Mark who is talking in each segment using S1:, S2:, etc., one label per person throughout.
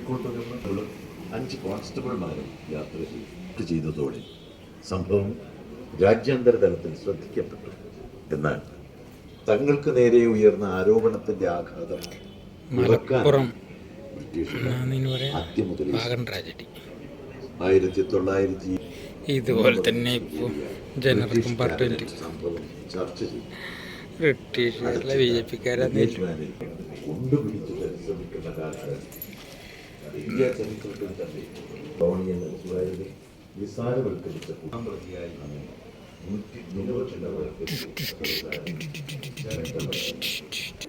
S1: കോഴിക്കോട്ട് നിന്ന് 5 കോൺസ്റ്റബിൾമാരും യാത്ര ചെയ്തതോടെ സംഭവം രാജ്യാന്തര തലത്തിൽ ശ്രദ്ധിക്കപ്പെട്ടു. എന്നാൽ തങ്ങൾക്ക് നേരെ ഉയർന്ന ആരോപണത്തിന്റെ ആഘാതം ആദ്യം മുതൽ 1900
S2: ഇതുപോലെ തന്നെ ഇപ്പോൾ ജനറൽ
S1: സംഭവം ചർച്ച ചെയ്തു.
S2: ബ്രിട്ടീഷുകാരല്ല BJP-ക്കാരാണ്
S1: കൊണ്ടുപിടിച്ച് പരിശ്രമിക്കുന്ന കാലത്ത് ഇന്ത്യ ചരിത്രത്തിൽ തന്നെ കോളോണിയൽ നിസാരവൽക്കരിച്ച പ്രതിയായി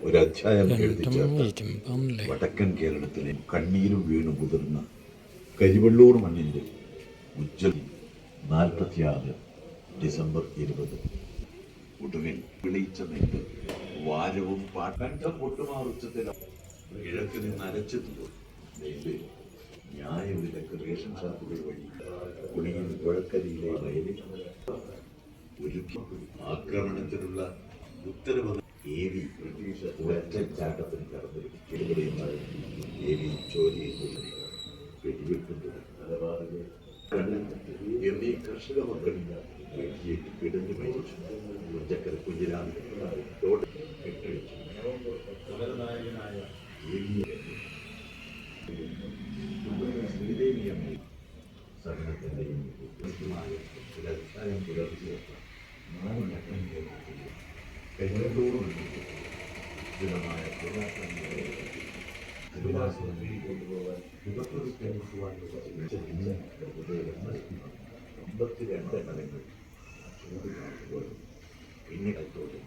S1: ഒരു അധ്യായം വടക്കൻ കേരളത്തിലെ കണ്ണീരും വീണു മുതിർന്ന കരിവള്ളൂർ മണ്ണിന്റെ ഉജ്ജ്വൽ 46 ഡിസംബർ 20 ഒടുവിൽ വിളിച്ച നെല്ല് വാരവും പാട്ട പൊട്ടുമാറുച്ചത്തിലും കിഴക്ക് നിന്ന് അരച്ചെത്തുമ്പോൾ നെല്ല് ന്യായവിലക്ക് റേഷൻ ഷാപ്പുകൾ വഴി കുണിയിൽ പുഴക്കരിയിലെ വയലിൽ ഒരുക്കി ആക്രമണത്തിനുള്ള ഉത്തരവ് AV ബ്രിട്ടീഷ് ഒറ്റച്ചാട്ടത്തിന് കടന്നു AV ചോദ്യം വെടിവെക്കുന്നത് നിലപാടുകൾ എന്നീ കർഷക മക്കൾ പിടഞ്ഞു മരിച്ചു. മുഞ്ചക്കര കുഞ്ഞിരാമൻ തോട് കെട്ടഴിച്ചു. സമരനായകനായ ശ്രീദേവിയമ്മ സഹനത്തിൻ്റെയും കൃത്യമായ ഒരു അധ്യായം പുലർത്തിയപ്പോൾ 4 ലക്ഷം കരിവള്ളൂർ സ്ഥിരമായ പോരാട്ടങ്ങളെ കൊണ്ടുപോകാൻ വിപത്തുവാൻ 52 മലങ്ങൾ പിന്നിടത്തോടെ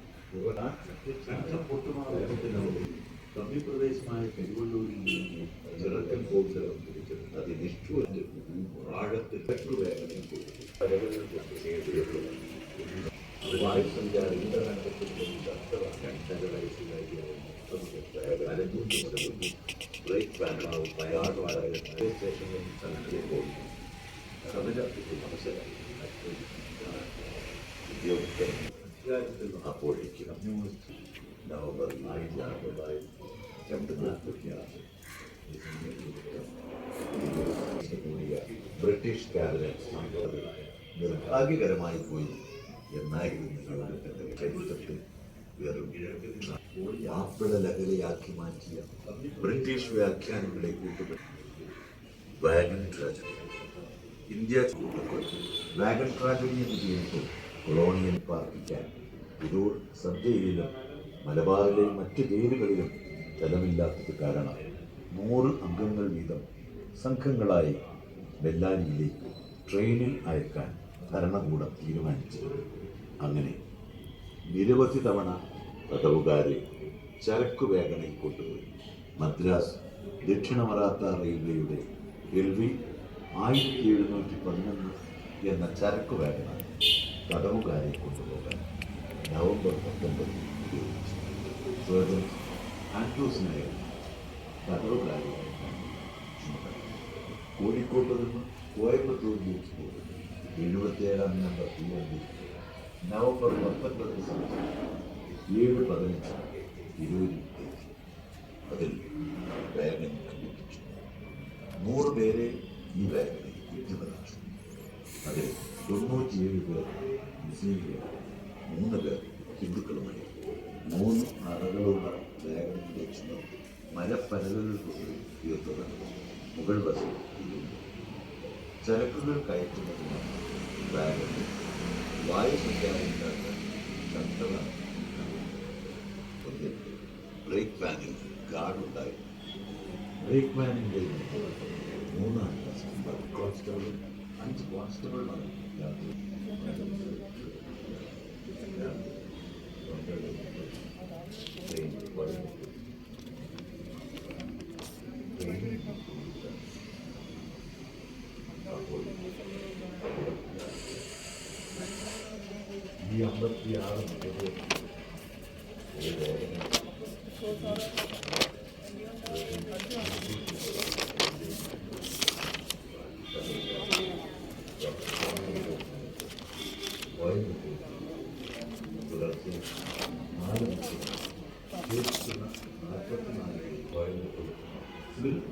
S1: സമീപ്രദേശമായ കരിവള്ളൂരിൽ നിന്ന് ചിറക്കൻ കോവിലം പിടിച്ചത് അതിനിഷ്ഠുവറ്റ് ആഴത്തിൽ വേഗത്തിൽ വായുസഞ്ചാര ഇന്റർനെറ്റിൽ 2 വയസ്സിലാക്കിയ ബ്രേക്ക് ബാൻഡാവും മലയാളമായ സ്റ്റേഷനിൽ സ്ഥലത്തിലേക്ക് സമരത്തിൽ അവസരമായി ഉദ്യോഗസ്ഥർ അപ്പോഴേക്കും നവംബർ 1946 ബ്രിട്ടീഷ് ക്യാബിനറ്റ് നിർഭാഗ്യകരമായി പോയി എന്നായിരുന്നു ചരിത്രത്തിൽ വെറും ആപ്പിള ലഹരിയാക്കി മാറ്റിയ ബ്രിട്ടീഷ് വ്യാഖ്യാനങ്ങളെ കൂട്ടുപെട്ടു wagon tragedy. India wagon tragedy എന്ന് ചെയ്യുമ്പോൾ കൊളോണിയൽ പാർട്ടിക്കാൻ തിരൂർ സബ് ജയിലിലും മലബാറിലെയും മറ്റ് ജയിലുകളിലും സ്ഥലമില്ലാത്തത് കാരണം 100 അംഗങ്ങൾ വീതം സംഘങ്ങളായി ബെല്ലാരിയിലേക്ക് ട്രെയിനിൽ അയക്കാൻ ഭരണകൂടം തീരുമാനിച്ചു. അങ്ങനെ നിരവധി തവണ തടവുകാരെ ചരക്കു വേഗനയിൽ കൊണ്ടുപോയി. മദ്രാസ് ദക്ഷിണ മറാത്ത റെയിൽവേയുടെ LV 1711 എന്ന ചരക്കു വേഗന തടവുകാരെ കൊണ്ടുപോകാൻ നവംബർ 19 ഉപയോഗിച്ചു. സർജൻ ആൻഡ്രൂസ് നായർ തടവുകാരെ കോഴിക്കോട്ട് നിന്ന് കോയമ്പത്തൂരിലേക്ക് പോകുന്നു. 77-ാം നമ്പർ തീവണ്ടി നവംബർ 19 7:15 തിരൂരിൽ എത്തി. അതിൽ വേഗൻ കണ്ടുപിടിച്ചു. 100 പേരെ ഈ വേഗനെ കുത്തിമറിച്ചു. അതിൽ 97 പേർ മുസ്ലിംകളും 3 പേർ ഹിന്ദുക്കളുമായി. 3 അറകളുള്ള വേഗനിലെ ചുമർ മരപ്പലകൾ കൊണ്ട് തീർത്തതാണ് മുകൾ വശം. ചരക്കുകൾ കയറ്റുന്നതിന് വാഗന് വായുസഞ്ചാരമില്ലാത്ത ശക്തമാണ്. ബ്രേക്ക് വാനിൽ ഗാർഡുണ്ടായിരുന്നു. ബ്രേക്ക് വാനിൻ്റെ 3 കോൺസ്റ്റബിളും 5 കോൺസ്റ്റബിളുമാണ് യാത്ര. ഈ 56 പുലർച്ചെ 4 മണിക്ക് 44 കോയമ്പത്തൂർ will